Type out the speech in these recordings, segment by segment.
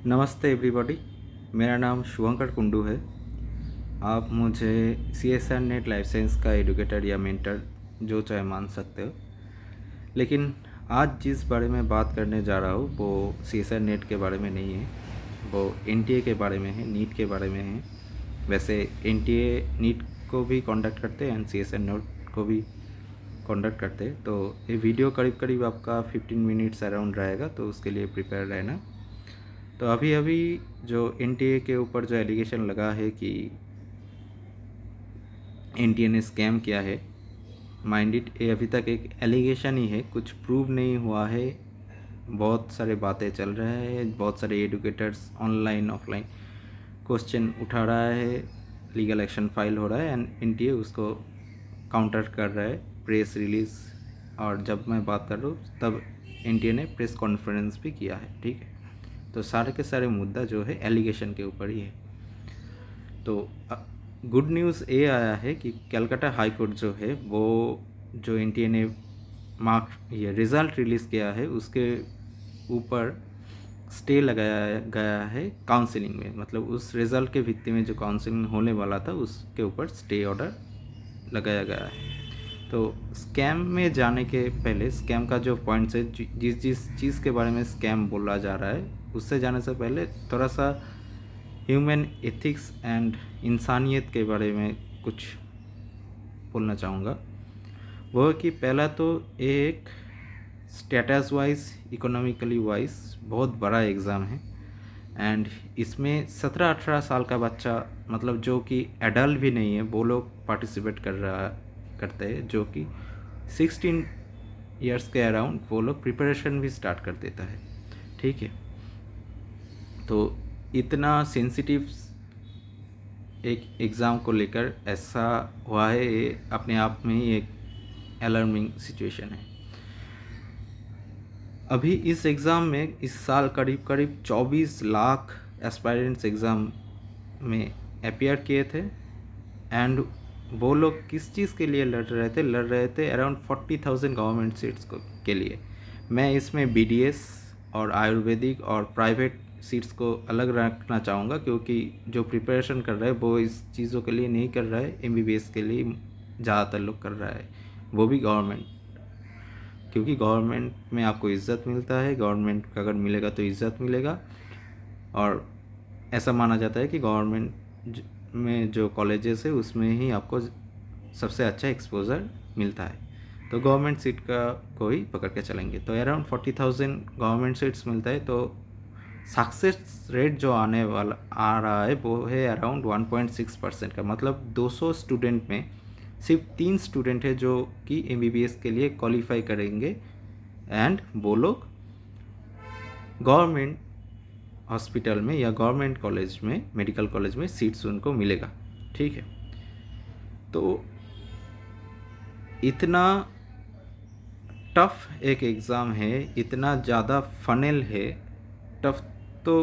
नमस्ते एवरीबॉडी। मेरा नाम शुभंकर कुंडू है। आप मुझे CSR नेट लाइफ साइंस का एडुकेटर या मेंटर जो चाहे मान सकते हो। लेकिन आज जिस बारे में बात करने जा रहा हूँ वो CSR नेट के बारे में नहीं है, वो NTA के बारे में है, नीट के बारे में है। वैसे NTA नीट को भी कंडक्ट करते हैं एंड CSR नेट को भी कंडक्ट करते हैं। तो ये वीडियो करीब करीब आपका 15 मिनट्स अराउंड रहेगा, तो उसके लिए प्रिपेयर रहना। तो अभी जो NTA के ऊपर जो एलिगेशन लगा है कि NTA ने स्कैम किया है, माइंड इट, ये अभी तक एक एलिगेशन ही है, कुछ प्रूव नहीं हुआ है। बहुत सारे बातें चल रहे हैं, बहुत सारे एडुकेटर्स ऑनलाइन ऑफलाइन क्वेश्चन उठा रहा है, लीगल एक्शन फाइल हो रहा है एंड NTA उसको काउंटर कर रहा है, प्रेस रिलीज़। और जब मैं बात कर रहा हूँ तब NTA ने प्रेस कॉन्फ्रेंस भी किया है, ठीक है। तो सारे के सारे मुद्दा जो है एलिगेशन के ऊपर ही है। तो गुड न्यूज़ ये आया है कि कलकत्ता हाई कोर्ट जो है वो जो NTA ने ये रिज़ल्ट रिलीज़ किया है उसके ऊपर स्टे लगाया गया है काउंसलिंग में। मतलब उस रिज़ल्ट के भित्ति में जो काउंसलिंग होने वाला था उसके ऊपर स्टे ऑर्डर लगाया गया है। तो स्कैम में जाने के पहले, स्कैम का जो पॉइंट्स है, जिस चीज़ के बारे में स्कैम बोला जा रहा है, उससे जाने से पहले थोड़ा सा ह्यूमन एथिक्स एंड इंसानियत के बारे में कुछ बोलना चाहूँगा। वो कि पहला तो एक स्टेटस वाइज, इकोनॉमिकली वाइज बहुत बड़ा एग्ज़ाम है एंड इसमें 17-18 साल का बच्चा, मतलब जो कि एडल्ट भी नहीं है, वो लोग पार्टिसिपेट करते हैं। जो कि 16 ईयर्स के अराउंड वो लोग प्रिपरेशन भी स्टार्ट कर देता है, ठीक है। तो इतना सेंसिटिव एक एग्ज़ाम को लेकर ऐसा हुआ है, ये अपने आप में ही एक अलार्मिंग सिचुएशन है। अभी इस एग्ज़ाम में इस साल करीब करीब 24 लाख एस्पायरेंट्स एग्ज़ाम में अपीयर किए थे एंड वो लोग किस चीज़ के लिए लड़ रहे थे अराउंड 40,000 गवर्नमेंट सीट्स के लिए। मैं इसमें BDS और आयुर्वेदिक और प्राइवेट सीट्स को अलग रखना चाहूँगा, क्योंकि जो प्रिपरेशन कर रहा है वो इस चीज़ों के लिए नहीं कर रहा है, MBBS के लिए ज़्यादातर लोग कर रहा है, वो भी गवर्नमेंट। क्योंकि गवर्नमेंट में आपको इज़्ज़त मिलता है, गवर्नमेंट का अगर मिलेगा तो इज़्ज़त मिलेगा, और ऐसा माना जाता है कि गवर्नमेंट में जो कॉलेजेस है उसमें ही आपको सबसे अच्छा एक्सपोजर मिलता है। तो गवर्नमेंट सीट का को ही पकड़ के चलेंगे। तो अराउंड 40,000 गवर्नमेंट सीट्स मिलता है। तो सक्सेस रेट जो आने वाला आ रहा है वो है अराउंड 1.6% का। मतलब 200 स्टूडेंट में सिर्फ 3 स्टूडेंट है जो कि MBBS के लिए क्वालिफाई करेंगे एंड वो लोग गवर्नमेंट हॉस्पिटल में या गवर्नमेंट कॉलेज में, मेडिकल कॉलेज में सीट्स उनको मिलेगा, ठीक है। तो इतना टफ एक एग्ज़ाम है, इतना ज़्यादा फनेल है, टफ तो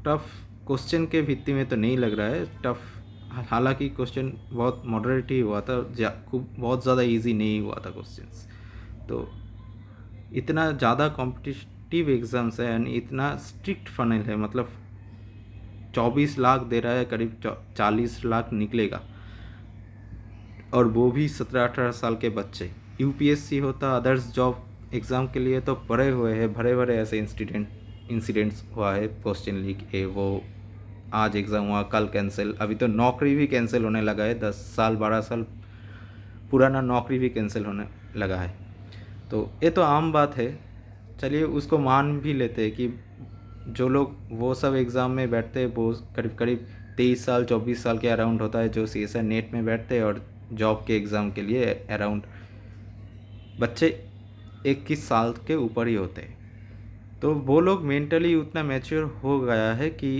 टफ क्वेश्चन के भित्ति में तो नहीं लग रहा है टफ। हालांकि क्वेश्चन बहुत मॉडरेट ही हुआ था, खूब बहुत ज़्यादा इजी नहीं हुआ था क्वेश्चंस। तो इतना ज़्यादा कॉम्पिटिटिव एग्ज़ाम्स है एंड इतना स्ट्रिक्ट फनेल है। मतलब 24 लाख दे रहा है, करीब 40 लाख निकलेगा, और वो भी 17-18 साल के बच्चे। UPSC होता, अदर्स जॉब एग्ज़ाम के लिए तो भरे हुए हैं, भरे ऐसे इंसिडेंट्स हुआ है। क्वेश्चन लीक है, वो आज एग्ज़ाम हुआ, कल कैंसिल। अभी तो नौकरी भी कैंसिल होने लगा है, 10 साल 12 साल पुराना नौकरी भी कैंसिल होने लगा है। तो ये तो आम बात है, चलिए उसको मान भी लेते हैं कि जो लोग वो सब एग्ज़ाम में बैठते हैं वो करीब करीब 23 साल 24 साल के अराउंड होता है जो CSR नेट में बैठते हैं, और जॉब के एग्ज़ाम के लिए अराउंड बच्चे 21 साल के ऊपर ही होते हैं। तो वो लोग मेंटली उतना मैच्योर हो गया है कि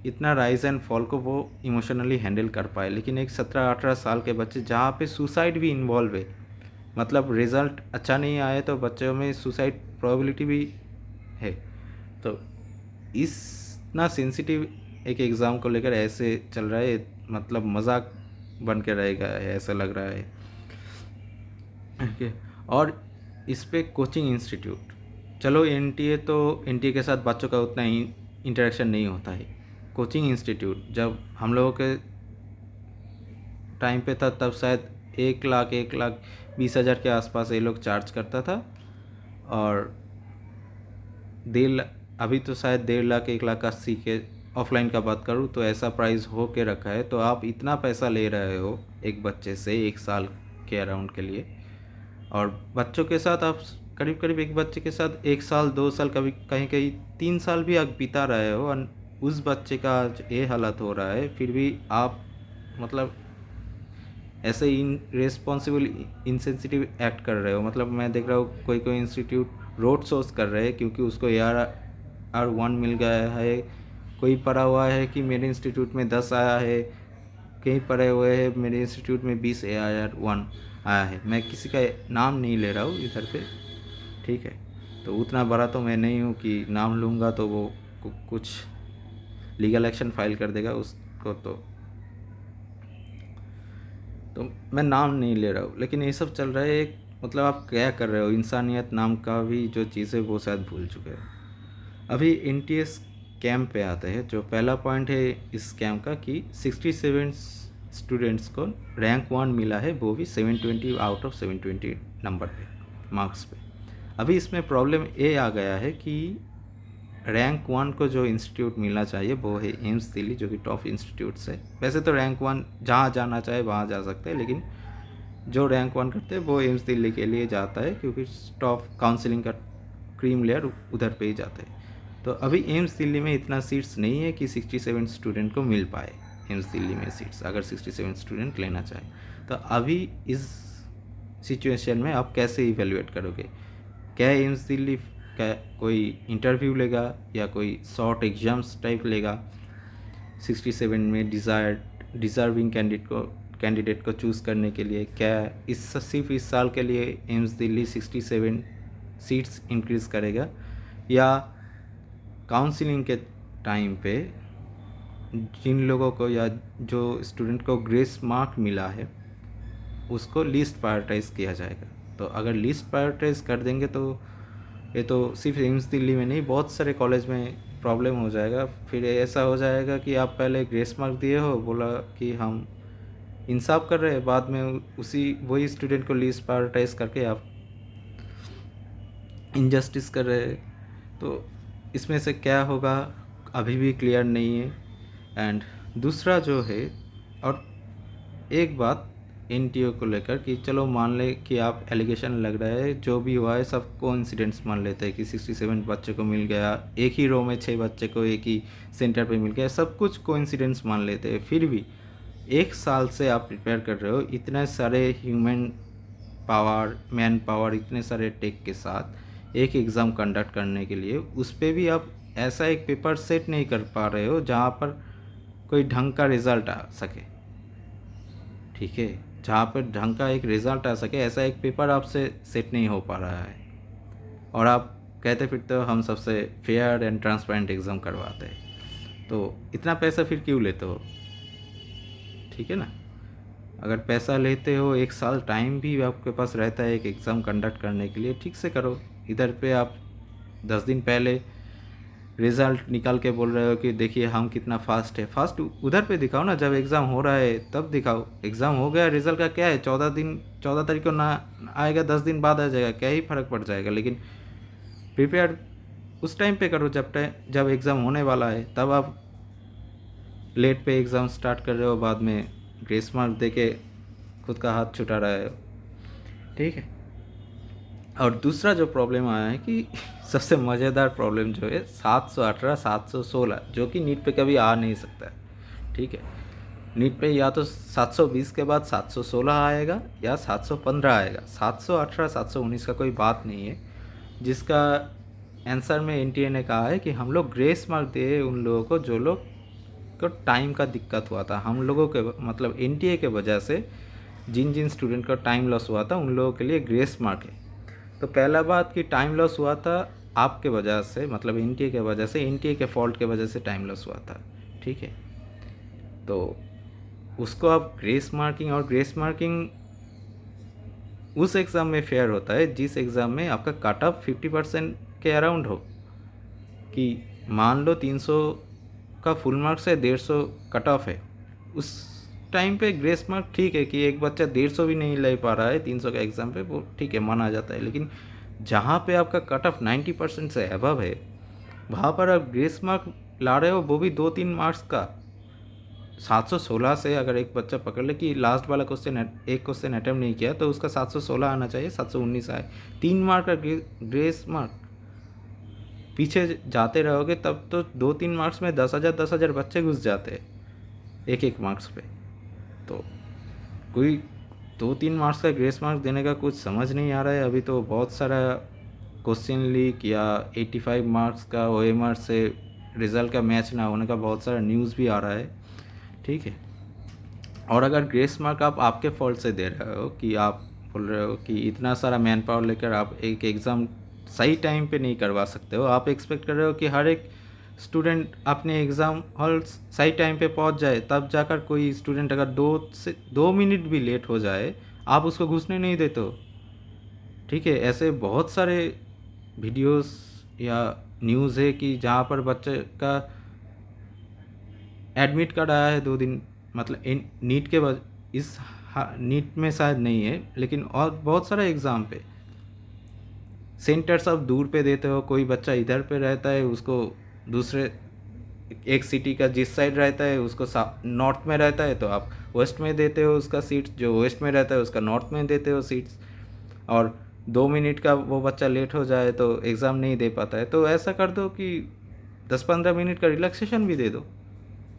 इतना राइज एंड फॉल को वो इमोशनली हैंडल कर पाए। लेकिन एक 17-18 साल के बच्चे जहाँ पे सुसाइड भी इन्वॉल्व है, मतलब रिज़ल्ट अच्छा नहीं आए तो बच्चों में सुसाइड प्रोबेबिलिटी भी है। तो इस ना सेंसिटिव एक एग्ज़ाम को लेकर ऐसे चल रहा है, मतलब मजाक बन के रहेगा ऐसा लग रहा है, ओके। और इस पे कोचिंग इंस्टीट्यूट, चलो NTA तो NTA के साथ बच्चों का उतना ही इंटरेक्शन नहीं होता है। कोचिंग इंस्टीट्यूट जब हम लोगों के टाइम पे था तब शायद 1,20,000 के आसपास ये लोग चार्ज करता था, और 1,50,000 अभी तो शायद 1,50,000 1,80,000 के ऑफलाइन का बात करूँ तो ऐसा प्राइस हो के रखा है। तो आप इतना पैसा ले रहे हो एक बच्चे से 1 साल के अराउंड के लिए, और बच्चों के साथ आप करीब करीब एक बच्चे के साथ 1 साल 2 साल कभी कहीं कहीं 3 साल भी आप बिता रहे हो, और उस बच्चे का आज ये हालत हो रहा है, फिर भी आप मतलब ऐसे इन रिस्पॉन्सिबल इनसेंसिटिव एक्ट कर रहे हो। मतलब मैं देख रहा हूँ कोई कोई इंस्टीट्यूट रोड शोज कर रहे हैं क्योंकि उसको AR1 मिल गया है। कोई पढ़ा हुआ है कि मेरे इंस्टीट्यूट में 10 आया है, कहीं पढ़े हुए हैं मेरे इंस्टीट्यूट में 20 AR1 आया है। मैं किसी का नाम नहीं ले रहा हूँ इधर पे, ठीक है। तो उतना बड़ा तो मैं नहीं हूँ कि नाम लूँगा तो वो कुछ लीगल एक्शन फाइल कर देगा उसको। तो मैं नाम नहीं ले रहा हूँ, लेकिन ये सब चल रहा है। एक मतलब आप क्या कर रहे हो, इंसानियत नाम का भी जो चीज़ है वो शायद भूल चुके हैं। अभी NTA स्कैम पे आते हैं। जो पहला पॉइंट है इस स्कैम का कि 67 स्टूडेंट्स को रैंक 1 मिला है, वो भी 720 आउट ऑफ 720 नंबर पे, मार्क्स पे। अभी इसमें प्रॉब्लम ये आ गया है कि रैंक 1 को जो इंस्टीट्यूट मिलना चाहिए वो है एम्स दिल्ली, जो कि टॉप इंस्टीट्यूट है। वैसे तो रैंक 1 जहाँ जाना चाहे वहाँ जा सकते हैं, लेकिन जो रैंक 1 करते हैं वो एम्स दिल्ली के लिए जाता है, क्योंकि टॉप काउंसलिंग का क्रीम लेयर उधर पे ही जाते हैं। तो अभी एम्स दिल्ली में इतना सीट्स नहीं है कि 67 स्टूडेंट को मिल पाए एम्स दिल्ली में सीट्स, अगर 67 स्टूडेंट लेना चाहे। तो अभी इस सिचुएशन में आप कैसे इवेल्युएट करोगे? क्या एम्स दिल्ली का कोई इंटरव्यू लेगा या कोई शॉर्ट एग्जाम्स टाइप लेगा 67 में डिज़र्विंग कैंडिडेट को चूज़ करने के लिए? क्या सिर्फ इस साल के लिए एम्स दिल्ली 67 सीट्स इंक्रीज़ करेगा, या काउंसलिंग के टाइम पे जिन लोगों को या जो स्टूडेंट को ग्रेस मार्क मिला है उसको लिस्ट प्रायोरिटाइज किया जाएगा? तो अगर लिस्ट प्रायोरिटाइज कर देंगे तो ये तो सिर्फ एम्स दिल्ली में नहीं, बहुत सारे कॉलेज में प्रॉब्लम हो जाएगा। फिर ऐसा हो जाएगा कि आप पहले ग्रेस मार्क दिए हो, बोला कि हम इंसाफ कर रहे हैं, बाद में उसी वही स्टूडेंट को लिस्ट प्रायोरिटाइज करके आप इनजस्टिस कर रहे हैं। तो इसमें से क्या होगा अभी भी क्लियर नहीं है। एंड दूसरा जो है, और एक बात NTO को लेकर कि चलो मान ले कि आप एलिगेशन लग रहा है, जो भी हुआ है सब कोइंसिडेंस मान लेते हैं कि 67 बच्चे को मिल गया, एक ही रो में 6 बच्चे को एक ही सेंटर पे मिल गया, सब कुछ कोइंसिडेंस मान लेते हैं। फिर भी 1 साल से आप प्रिपेयर कर रहे हो, इतने सारे ह्यूमन पावर, मैन पावर, इतने सारे टेक के साथ एक एग्ज़ाम कंडक्ट करने के लिए, उस पर भी आप ऐसा एक पेपर सेट नहीं कर पा रहे हो जहाँ पर कोई ढंग का रिज़ल्ट आ सके, ठीक है, जहाँ पर ढंग का एक रिज़ल्ट आ सके, ऐसा एक पेपर आपसे सेट नहीं हो पा रहा है। और आप कहते फिरते हो हम सबसे फेयर एंड ट्रांसपेरेंट एग्ज़ाम करवाते हैं, तो इतना पैसा फिर क्यों लेते हो? ठीक है ना, अगर पैसा लेते हो 1 साल टाइम भी आपके पास रहता है एक एग्ज़ाम कंडक्ट करने के लिए, ठीक से करो। इधर पे आप 10 दिन पहले रिज़ल्ट निकाल के बोल रहे हो कि देखिए हम कितना फास्ट है। फास्ट उधर पे दिखाओ ना, जब एग्ज़ाम हो रहा है तब दिखाओ। एग्ज़ाम हो गया, रिज़ल्ट का क्या है, 14 तारीख को ना आएगा, 10 दिन बाद आ जाएगा, क्या ही फ़र्क पड़ जाएगा। लेकिन प्रिपेयर उस टाइम पे करो जब एग्ज़ाम होने वाला है। तब आप लेट पे एग्ज़ाम स्टार्ट कर रहे हो, बाद में ग्रेस मार्क दे के खुद का हाथ छुटा रहे हो, ठीक है। और दूसरा जो प्रॉब्लम आया है कि सबसे मज़ेदार प्रॉब्लम जो है 718 716, जो कि नीट पे कभी आ नहीं सकता है, ठीक है। नीट पे या तो 720 के बाद 716 आएगा या 715 आएगा, 718 719 का कोई बात नहीं है। जिसका आंसर में NTA ने कहा है कि हम लोग ग्रेस मार्क दे उन लोगों को जो लोग को टाइम का दिक्कत हुआ था। हम लोगों के मतलब NTA के वजह से जिन जिन स्टूडेंट का टाइम लॉस हुआ था उन लोगों के लिए ग्रेस मार्क है। तो पहला बात कि टाइम लॉस हुआ था आपके वजह से, मतलब NTA के वजह से, NTA के फॉल्ट के वजह से टाइम लॉस हुआ था, ठीक है। तो उसको आप ग्रेस मार्किंग, और ग्रेस मार्किंग उस एग्ज़ाम में फेयर होता है जिस एग्ज़ाम में आपका कट ऑफ 50% के अराउंड हो, कि मान लो 300 का फुल मार्क्स है, 150 कट ऑफ है, उस टाइम पे ग्रेस मार्क ठीक है कि एक बच्चा 150 भी नहीं ले पा रहा है 300 का एग्ज़ाम पे, वो ठीक है, माना जाता है। लेकिन जहाँ पे आपका कट ऑफ 90% से अबव है, वहाँ पर आप ग्रेस मार्क ला रहे हो, वो भी 2-3 मार्क्स का। 716 से अगर एक बच्चा पकड़ ले कि लास्ट वाला क्वेश्चन एक क्वेश्चन अटेम्प्ट नहीं किया तो उसका 716 आना चाहिए, 719 आए, 3 मार्क का ग्रेस मार्क। पीछे जाते रहोगे तब तो 2-3 मार्क्स में 10,000 बच्चे घुस जाते हैं एक एक मार्क्स पे। तो कोई 2-3 मार्क्स का ग्रेस मार्क्स देने का कुछ समझ नहीं आ रहा है। अभी तो बहुत सारा क्वेश्चन लीक या 85 मार्क्स का OMR से रिज़ल्ट का मैच ना होने का बहुत सारा न्यूज़ भी आ रहा है, ठीक है। और अगर ग्रेस मार्क आप आपके फॉल्ट से दे रहे हो कि आप बोल रहे हो कि इतना सारा मैन पावर लेकर आप एक एग्ज़ाम सही टाइम पे नहीं करवा सकते हो, आप एक्सपेक्ट कर रहे हो कि हर एक स्टूडेंट अपने एग्ज़ाम हॉल सही टाइम पे पहुंच जाए, तब जाकर कोई स्टूडेंट अगर 2 मिनट भी लेट हो जाए आप उसको घुसने नहीं देते हो, ठीक है। ऐसे बहुत सारे वीडियोस या न्यूज़ है कि जहाँ पर बच्चे का एडमिट कार्ड आया है 2 दिन, मतलब इन नीट के बाद इस नीट में शायद नहीं है, लेकिन और बहुत सारे एग्ज़ाम पे सेंटर सब दूर पे देते हो। कोई बच्चा इधर पे रहता है, उसको दूसरे एक सिटी का जिस साइड रहता है उसको नॉर्थ में रहता है तो आप वेस्ट में देते हो उसका सीट्स, जो वेस्ट में रहता है उसका नॉर्थ में देते हो सीट्स। और 2 मिनट का वो बच्चा लेट हो जाए तो एग्ज़ाम नहीं दे पाता है, तो ऐसा कर दो कि 10-15 मिनट का रिलैक्सेशन भी दे दो।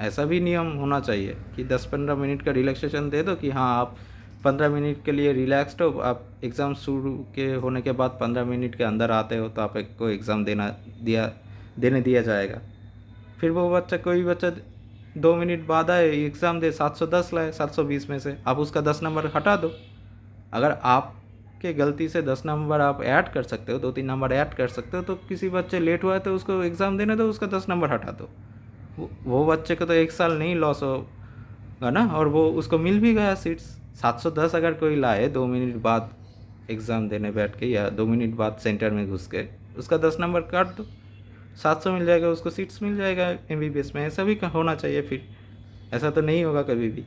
ऐसा भी नियम होना चाहिए कि 10-15 मिनट का रिलैक्सेशन दे दो कि हाँ आप 15 मिनट के लिए रिलैक्सड हो, आप एग्ज़ाम शुरू के होने के बाद 15 मिनट के अंदर आते हो तो आपको एग्ज़ाम देने दिया जाएगा। फिर वो बच्चा, कोई बच्चा 2 मिनट बाद आए एग्ज़ाम दे 710 लाए 720 में से, आप उसका 10 नंबर हटा दो। अगर आपके गलती से 10 नंबर आप ऐड कर सकते हो, 2-3 नंबर ऐड कर सकते हो, तो किसी बच्चे लेट हुआ है तो उसको एग्ज़ाम देने दो, उसका 10 नंबर हटा दो। वो बच्चे को तो 1 साल नहीं लॉस होगा ना, और वो उसको मिल भी गया सीट्स। 710 अगर कोई लाए 2 मिनट बाद एग्ज़ाम देने बैठ के या 2 मिनट बाद सेंटर में घुस के, उसका 10 नंबर काट दो, 700 मिल जाएगा, उसको सीट्स मिल जाएगा MBBS में। ऐसा भी होना चाहिए। फिर ऐसा तो नहीं होगा कभी भी।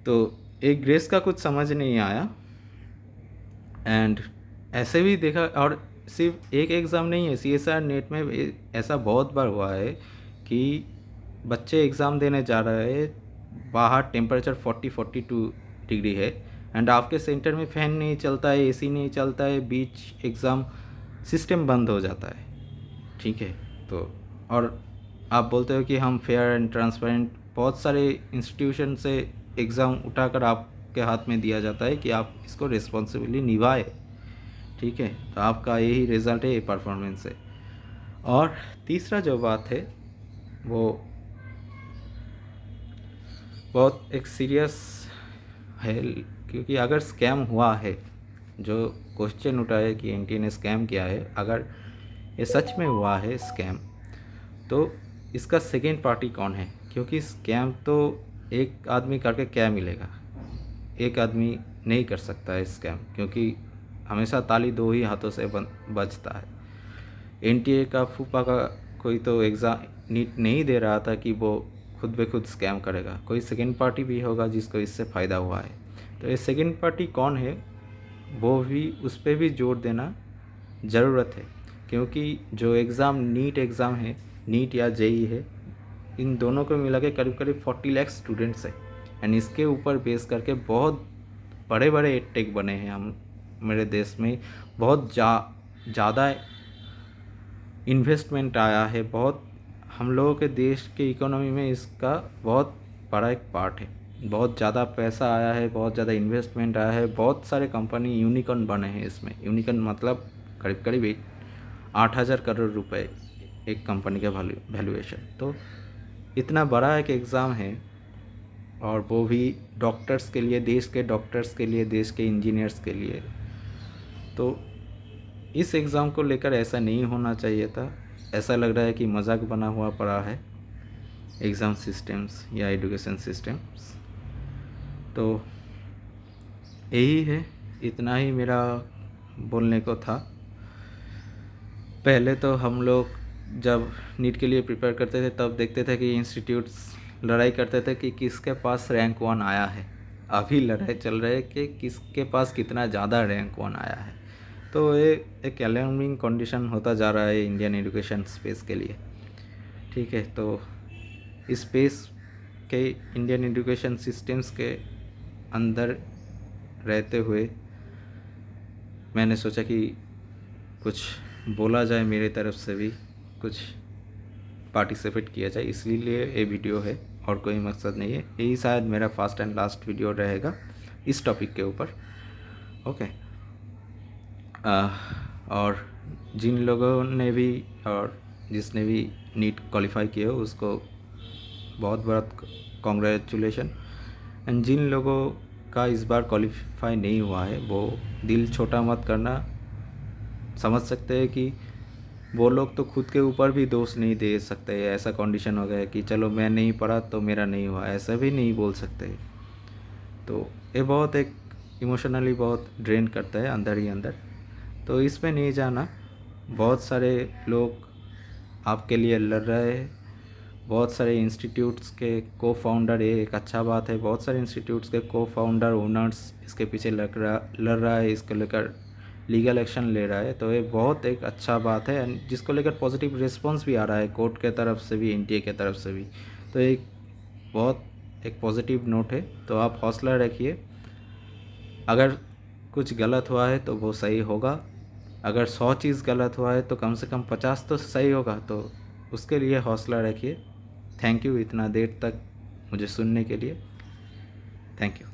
तो एक ग्रेस का कुछ समझ नहीं आया। एंड ऐसे भी देखा, और सिर्फ एक एग्ज़ाम नहीं है, CSR नेट में ऐसा बहुत बार हुआ है कि बच्चे एग्ज़ाम देने जा रहे हैं, बाहर टेम्परेचर 40-42 डिग्री है एंड आपके सेंटर में फ़ैन नहीं चलता है, AC नहीं चलता है, बीच एग्ज़ाम सिस्टम बंद हो जाता है, ठीक है। तो और आप बोलते हो कि हम फेयर एंड ट्रांसपेरेंट, बहुत सारे इंस्टीट्यूशन से एग्ज़ाम उठाकर आपके हाथ में दिया जाता है कि आप इसको रिस्पॉन्सिबली निभाए, ठीक है। तो आपका यही रिज़ल्ट है, ये परफॉर्मेंस है। और तीसरा जो बात है वो बहुत एक सीरियस है, क्योंकि अगर स्कैम हुआ है, जो क्वेश्चन उठा है कि NTA ने स्कैम किया है, अगर ये सच में हुआ है स्कैम, तो इसका सेकेंड पार्टी कौन है? क्योंकि स्कैम तो एक आदमी करके क्या मिलेगा, एक आदमी नहीं कर सकता है स्कैम, क्योंकि हमेशा ताली दो ही हाथों से बजता है। NTA का फूफा का कोई तो एग्ज़ाम नीट नहीं दे रहा था कि वो खुद ब खुद स्कैम करेगा, कोई सेकेंड पार्टी भी होगा जिसको इससे फ़ायदा हुआ है। तो ये सेकेंड पार्टी कौन है, वो भी उस पर भी जोर देना ज़रूरत है, क्योंकि जो एग्ज़ाम नीट एग्ज़ाम है, नीट या JEE है, इन दोनों को मिला के करीब करीब 40 लाख स्टूडेंट्स हैं। एंड इसके ऊपर बेस करके बहुत बड़े बड़े टेक बने हैं हम मेरे देश में, बहुत ज़्यादा इन्वेस्टमेंट आया है, बहुत हम लोगों के देश के इकोनॉमी में इसका बहुत बड़ा एक पार्ट है। बहुत ज़्यादा पैसा आया है, बहुत ज़्यादा इन्वेस्टमेंट आया है, बहुत सारे कंपनी यूनिकॉर्न बने हैं इसमें। यूनिकॉर्न मतलब करीब करीब 8,000 करोड़ रुपए एक कंपनी का वैल्यूएशन। तो इतना बड़ा एक एग्ज़ाम है, और वो भी डॉक्टर्स के लिए, देश के डॉक्टर्स के लिए, देश के इंजीनियर्स के लिए। तो इस एग्ज़ाम को लेकर ऐसा नहीं होना चाहिए था। ऐसा लग रहा है कि मजाक बना हुआ पड़ा है एग्ज़ाम सिस्टम्स या एजुकेशन सिस्टम्स। तो यही है, इतना ही मेरा बोलने को था। पहले तो हम लोग जब नीट के लिए प्रिपेयर करते थे तब देखते थे कि इंस्टीट्यूट्स लड़ाई करते थे कि किसके पास रैंक 1 आया है। अभी लड़ाई चल रही है कि किसके पास कितना ज़्यादा रैंक 1 आया है। तो ये एक अलार्मिंग कंडीशन होता जा रहा है इंडियन एजुकेशन स्पेस के लिए। ठीक है, तो इस स्पेस के इंडियन एजुकेशन सिस्टम्स के अंदर रहते हुए मैंने सोचा कि कुछ बोला जाए, मेरे तरफ से भी कुछ पार्टिसिपेट किया जाए, इसलिए ये वीडियो है और कोई मकसद नहीं है। यही शायद मेरा फर्स्ट एंड लास्ट वीडियो रहेगा इस टॉपिक के ऊपर। ओके। और जिन लोगों ने भी और जिसने भी नीट क्वालिफाई किया हो उसको बहुत बहुत कॉन्ग्रेचुलेशन। एंड जिन लोगों का इस बार क्वालिफाई नहीं हुआ है वो दिल छोटा मत करना। समझ सकते हैं कि वो लोग तो खुद के ऊपर भी दोष नहीं दे सकते। ऐसा कंडीशन हो गया है कि चलो मैं नहीं पढ़ा तो मेरा नहीं हुआ, ऐसा भी नहीं बोल सकते। तो ये बहुत एक इमोशनली बहुत ड्रेन करता है अंदर ही अंदर। तो इस पे नहीं जाना। बहुत सारे लोग आपके लिए लड़ रहे हैं, बहुत सारे इंस्टीट्यूट्स के को फाउंडर, ये एक अच्छा बात है, बहुत सारे इंस्टीट्यूट्स के को फाउंडर ओनर्स इसके पीछे लड़ रहा है, इसको लेकर लीगल एक्शन ले रहा है। तो ये बहुत एक अच्छा बात है एंड जिसको लेकर पॉजिटिव रिस्पांस भी आ रहा है कोर्ट के तरफ से भी, एनटीए के तरफ से भी। तो एक बहुत एक पॉजिटिव नोट है। तो आप हौसला रखिए। अगर कुछ गलत हुआ है तो वो सही होगा। अगर 100 चीज़ गलत हुआ है तो कम से कम 50 तो सही होगा। तो उसके लिए हौसला रखिए। थैंक यू इतना देर तक मुझे सुनने के लिए। Thank you.